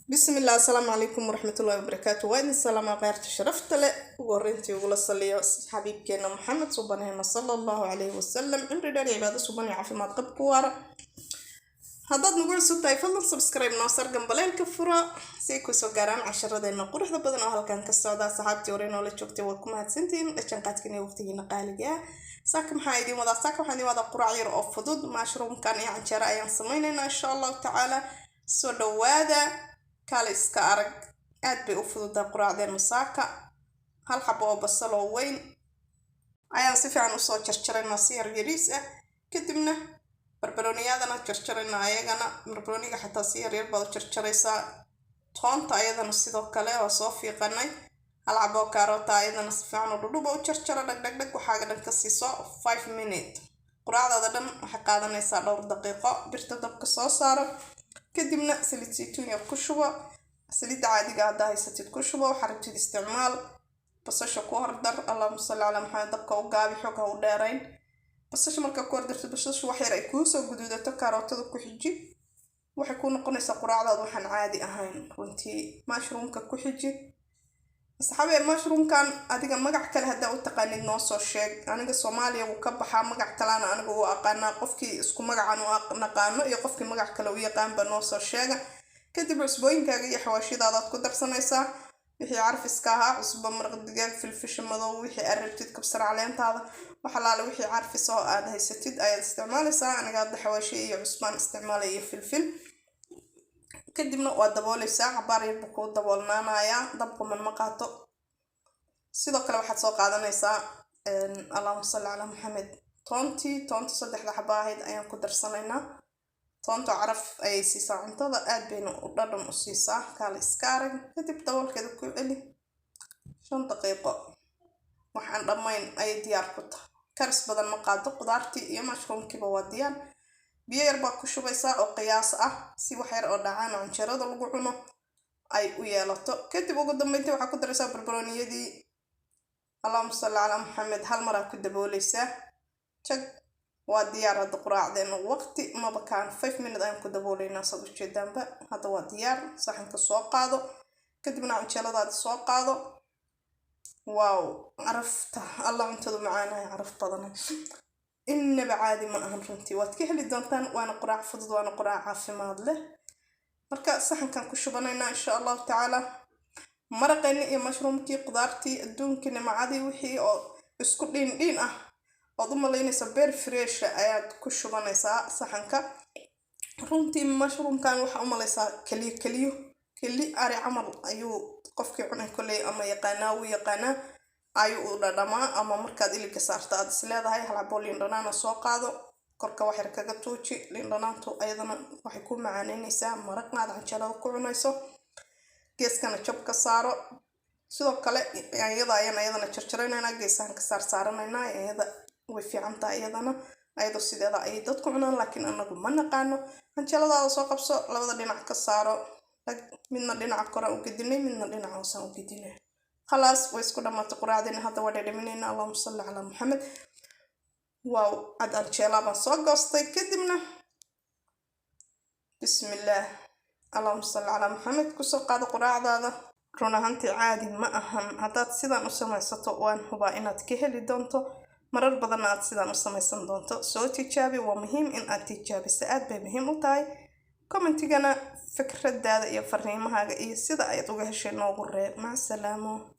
بسم الله السلام عليكم ورحمة الله وبركاته. وين السلام غيرت شرفت له ورنتي ولا صلي حبيبكنا محمد سبحانه صلى الله عليه وسلم عمري داري عبادة سبحانه عافي ما تقب كوارا هذا نقول سبتاي فضل سبسكرايب ناصر جنبلين كفرة سيكو سجاران عشرة دينا قرح بدنا أهل كان كالسعودة صحابتي ورينا ولا شوفتي وكم هالسنتين عشان قاتكني وقتي نقال جاه ساكم حايدي وذا ساكم حايدي وذا قرعير أو فضود مشروم كان يعني شراء سميننا إن شاء الله تعالى سودوادا كاليسكا أرق aad bay u fududaa quraacdeen masaaka hal xabo oo basal oo weyn ayaan si fiican u soo jarjaraynaa si yar yariis ah kadibna barbarooniyadana jarjaraynaa ayagana barbarooniga xataa si yar yar baad u jarjaraysaa toonta ayadana sidoo kale oo soo fiiqanay hal xabo kaarota ayadana si fiican u dhudhuba u jarjara dhag waxaaga dhan ka siiso 5 minutes quraacdaada dhan waxay qaadanaysaa dhowr daqiiqo birta dabka soo saaro kadibna saliid saytuun yar ku shubo سليد عادي قاعدة هاي ستة كشبة وحركة الاستعمال بس كوهر در اللهم صل على محمد دقة وقابي حقها ودارين بس مركا كوهر درت بس وحي رأيكوسة وجدودة تكاروتة كحجي وحيكون قنصة قراعة وحن عادي أهين وانتي مشروم كحجي بس حبي المشروم كان أديك مقع كل هدا وتقاني نص الشيء أنا كصوماليا وكبحة مقع كلانا أنا جوا أقانا قفكي اسكو مقع عنو نقانو يقفكي مقع كلوية قام بنص الشيء kadib cusbooyinkaaga iyo xawaashidaadaad ku darsanaysaa wixii carfiska ahaa cusbo maraq digaag filfish madow wixii aad rabtid kabsar caleentaada waxa laala wixii carfis oo aad haysatid ayaad isticmaalaysaa aniga hadda xawaashi iyo cusbaan isticmaalay iyo filfil kadibna waa daboolaysaa cabaar yar buu kuu daboolnaanayaa dabku ma qaato sidoo kale waxaad soo qaadanaysaa allahumma salli ala maxamed toonta saddexda xabo ahayd ayaan ku darsanaynaa toonto caraf ayay siisaa cuntada aad bayna u dhadhan u siisaa kaala iska arag kadib daboolkeeda ku celi 5 daqiiqo waxaan dhammayn ayay diyaar ku tahay karis badan ma qaado qudaartii iyo mushroomkiiba waa diyaar biyo yar baa ku shubaysaa oo qiyaas ah si wax yar oo dhacaan canjeerada lagu cuno ay u yeelato kadib ugu dambeyntii waxaa ku daraysaa barbarooniyadii allahumma salli ala maxamed hal mar aad ku daboolaysaa jag waa diyaar hadda quraacdeena waqti maba kaan 5 minutes ayaan ku dabooleynaa sad ujeedaanba hadda waa diyaar saxanka soo qaado kadibna canjeeladaada soo qaado waaw carafta allah cuntadu macaanahay caraf badan innaba caadi ma ahan runtii waad ka heli doontaan waana quraac fudud waana quraac caafimaad leh marka saxankan ku shubanaynaa insha allahu tacaala maraqayni iyo mushroomkii qudaartii adduunkii nimcadii wixii oo isku dhiin ah ood u malaynaysa beer fresh ayaad ku shubanaysaa saxanka runtii mushroomkan waxa u malaysaa kali ari camal ayuu qofkii cunay kulay ama yaqaanaa ayuu u dhadhamaa ama markaad iliga saarta aad isleedahay halabo liin dhanaan soo qaado korka wax yar kaga tuuji liin dhanaantu ayadana waxay ku macaaneynaysaa maraqnaad canjeelada ku cunayso geeskana jab ka saaro sidoo kale ayadana jarjaraynayna geesahan ka saaranayna ayada way fiican tahay iyadana ayadoo sideeda ay dadku cunaan laakiin anagu ma naqaano canjeeladaada soo qabso labada dhinac ka saaro midna dhinaca kore u gedinay midna dhinaca hoose u gedinay خلاص ويسكو لما تقرأين هذا ولا منين اللهم صل على محمد واو عد الشيلة بصوغ قصتي كدمنا بسم الله اللهم صل على محمد كسو قاد قراء هذا رونا هانتي عادي ما أهم هذا سيدان أسمى ستوان هو إنات كهلي دونتو مرر بدنا سيدان أسمى سندونتو سو تجابي ومهم إن أتجابي سأد بمهم وتاي كومنتي جنا فكرة هذا يفرني ما هذا إيه سيدا أيتوجه شيء نوغرة مع السلامة.